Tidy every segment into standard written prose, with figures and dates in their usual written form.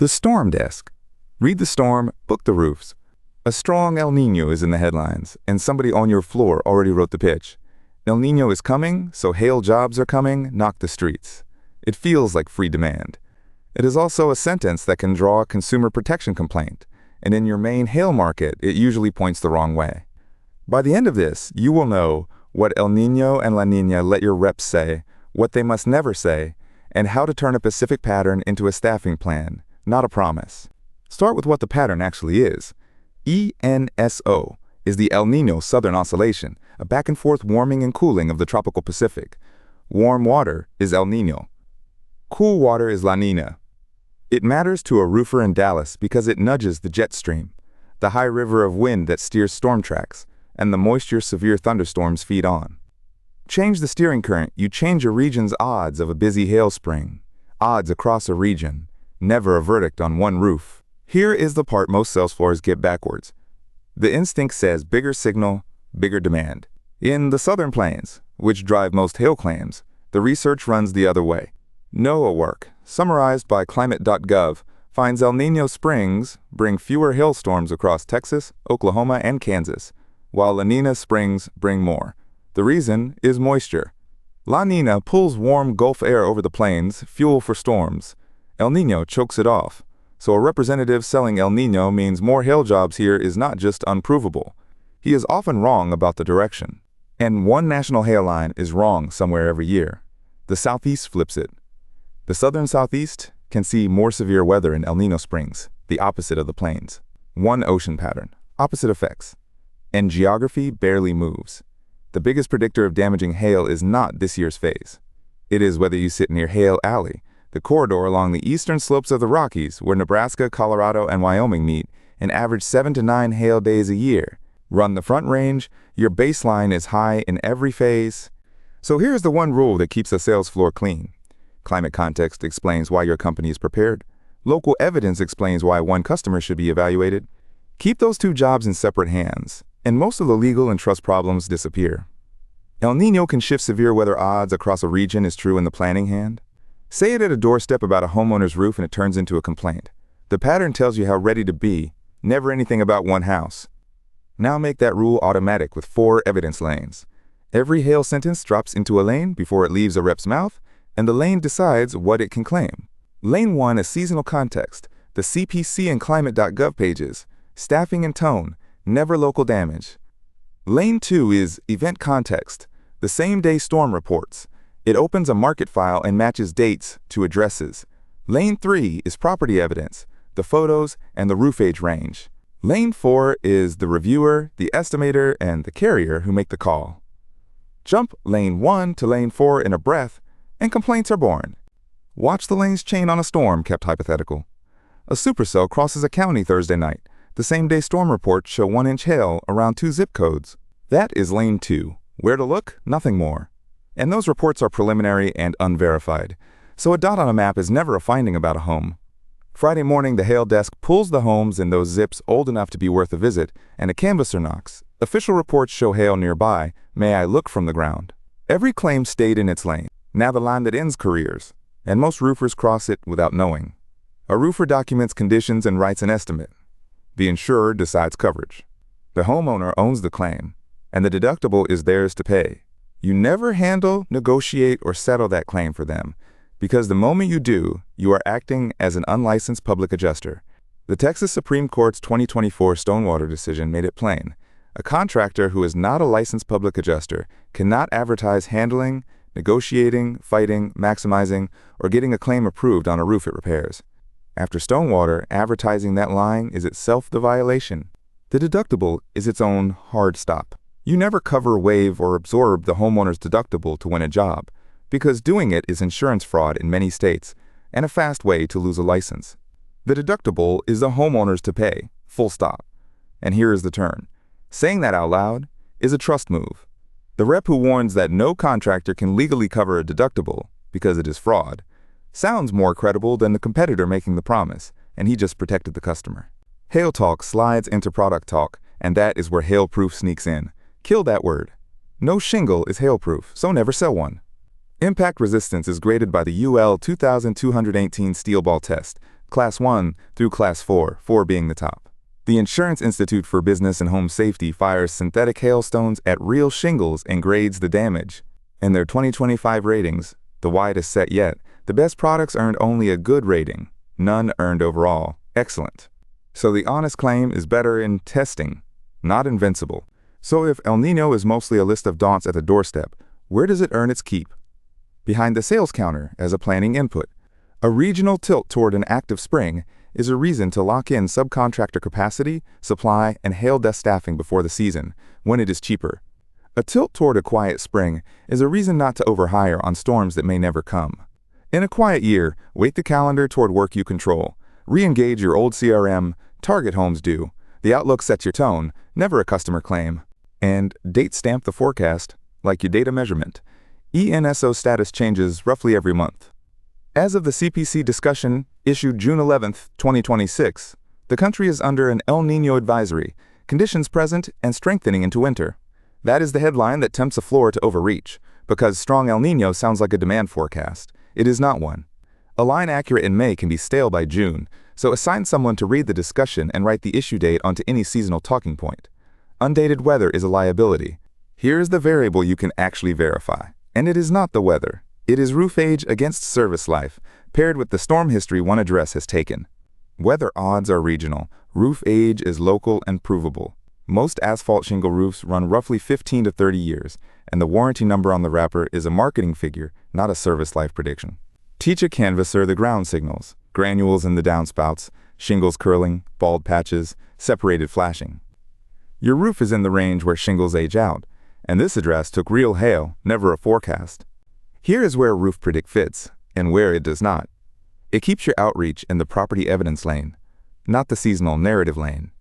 The storm desk. Read the storm, book the roofs. A strong El Nino is in the headlines, and somebody on your floor already wrote the pitch. El Nino is coming, so hail jobs are coming, knock the streets. It feels like free demand. It is also a sentence that can draw a consumer protection complaint, and in your main hail market, it usually points the wrong way. By the end of this, you will know what El Nino and La Nina let your reps say, what they must never say, and how to turn a specific pattern into a staffing plan, not a promise. Start with what the pattern actually is. ENSO is the El Nino Southern Oscillation, a back-and-forth warming and cooling of the tropical Pacific. Warm water is El Nino. Cool water is La Nina. It matters to a roofer in Dallas because it nudges the jet stream, the high river of wind that steers storm tracks, and the moisture severe thunderstorms feed on. Change the steering current, you change a region's odds of a busy hail spring. Odds across a region, never a verdict on one roof. Here is the part most sales floors get backwards. The instinct says bigger signal, bigger demand. In the Southern Plains, which drive most hail claims, the research runs the other way. NOAA work, summarized by climate.gov, finds El Nino springs bring fewer hailstorms across Texas, Oklahoma, and Kansas, while La Nina springs bring more. The reason is moisture. La Nina pulls warm Gulf air over the plains, fuel for storms. El Nino chokes it off. So a representative selling El Nino means more hail jobs here is not just unprovable. He is often wrong about the direction. And one national hail line is wrong somewhere every year. The Southeast flips it. The Southern Southeast can see more severe weather in El Nino springs, the opposite of the plains. One ocean pattern, opposite effects. And geography barely moves. The biggest predictor of damaging hail is not this year's phase. It is whether you sit near Hail Alley, the corridor along the eastern slopes of the Rockies where Nebraska, Colorado, and Wyoming meet and average 7 to 9 hail days a year. Run the Front Range, your baseline is high in every phase. So here's the one rule that keeps a sales floor clean. Climate context explains why your company is prepared. Local evidence explains why one customer should be evaluated. Keep those two jobs in separate hands, and most of the legal and trust problems disappear. El Nino can shift severe weather odds across a region is true in the planning hand. Say it at a doorstep about a homeowner's roof and it turns into a complaint. The pattern tells you how ready to be, never anything about one house. Now make that rule automatic with 4 evidence lanes. Every hail sentence drops into a lane before it leaves a rep's mouth, and the lane decides what it can claim. Lane 1 is seasonal context, the CPC and climate.gov pages, staffing and tone, never local damage. Lane 2 is event context, the same-day storm reports. It opens a market file and matches dates to addresses. Lane 3 is property evidence, the photos, and the roof age range. Lane 4 is the reviewer, the estimator, and the carrier who make the call. Jump Lane 1 to Lane 4 in a breath, and complaints are born. Watch the lanes chain on a storm, kept hypothetical. A supercell crosses a county Thursday night. The same-day storm reports show 1-inch hail around 2 zip codes. That is Lane 2. Where to look? Nothing more. And those reports are preliminary and unverified, so a dot on a map is never a finding about a home. Friday morning, the hail desk pulls the homes in those zips old enough to be worth a visit, and a canvasser knocks. Official reports show hail nearby. May I look from the ground? Every claim stayed in its lane, now the line that ends careers, and most roofers cross it without knowing. A roofer documents conditions and writes an estimate. The insurer decides coverage. The homeowner owns the claim, and the deductible is theirs to pay. You never handle, negotiate, or settle that claim for them, because the moment you do, you are acting as an unlicensed public adjuster. The Texas Supreme Court's 2024 Stonewater decision made it plain. A contractor who is not a licensed public adjuster cannot advertise handling, negotiating, fighting, maximizing, or getting a claim approved on a roof it repairs. After Stonewater, advertising that line is itself the violation. The deductible is its own hard stop. You never cover, waive, or absorb the homeowner's deductible to win a job, because doing it is insurance fraud in many states and a fast way to lose a license. The deductible is the homeowner's to pay, full stop. And here is the turn. Saying that out loud is a trust move. The rep who warns that no contractor can legally cover a deductible because it is fraud sounds more credible than the competitor making the promise, and he just protected the customer. Hail talk slides into product talk, and that is where hail-proof sneaks in. Kill that word. No shingle is hail-proof, so never sell one. Impact resistance is graded by the UL 2218 steel ball test, Class 1 through Class 4, 4 being the top. The Insurance Institute for Business and Home Safety fires synthetic hailstones at real shingles and grades the damage. In their 2025 ratings, the widest set yet, the best products earned only a good rating. None earned overall. Excellent. So the honest claim is better in testing, not invincible. So if El Nino is mostly a list of don'ts at the doorstep, where does it earn its keep? Behind the sales counter as a planning input. A regional tilt toward an active spring is a reason to lock in subcontractor capacity, supply, and hail desk staffing before the season, when it is cheaper. A tilt toward a quiet spring is a reason not to overhire on storms that may never come. In a quiet year, weight the calendar toward work you control. Re-engage your old CRM, target homes due. The outlook sets your tone, never a customer claim. And date stamp the forecast, like your data measurement. ENSO status changes roughly every month. As of the CPC discussion issued June 11, 2026, the country is under an El Nino advisory, conditions present and strengthening into winter. That is the headline that tempts a floor to overreach, because strong El Nino sounds like a demand forecast. It is not one. A line accurate in May can be stale by June, so assign someone to read the discussion and write the issue date onto any seasonal talking point. Undated weather is a liability. Here is the variable you can actually verify, and it is not the weather. It is roof age against service life, paired with the storm history one address has taken. Weather odds are regional. Roof age is local and provable. Most asphalt shingle roofs run roughly 15 to 30 years, and the warranty number on the wrapper is a marketing figure, not a service life prediction. Teach a canvasser the ground signals, granules in the downspouts, shingles curling, bald patches, separated flashing. Your roof is in the range where shingles age out, and this address took real hail, never a forecast. Here is where Roof Predict fits, and where it does not. It keeps your outreach in the property evidence lane, not the seasonal narrative lane.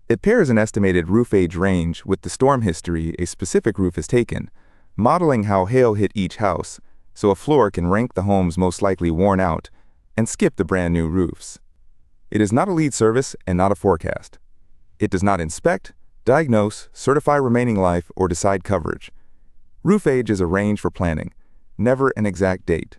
It pairs an estimated roof age range with the storm history a specific roof has taken, modeling how hail hit each house, so a floor can rank the homes most likely worn out and skip the brand new roofs. It is not a lead service and not a forecast. It does not inspect, diagnose, certify remaining life, or decide coverage. Roof age is a range for planning, never an exact date.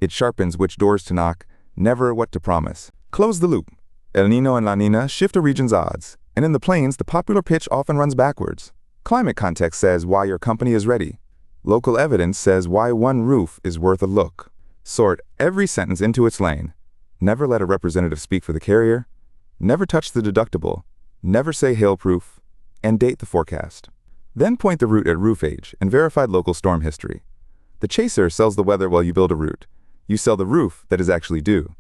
It sharpens which doors to knock, never what to promise. Close the loop. El Nino and La Nina shift a region's odds, and in the plains, the popular pitch often runs backwards. Climate context says why your company is ready. Local evidence says why one roof is worth a look. Sort every sentence into its lane. Never let a representative speak for the carrier. Never touch the deductible. Never say hail-proof. And date the forecast. Then point the route at roof age and verified local storm history. The chaser sells the weather while you build a route. You sell the roof that is actually due.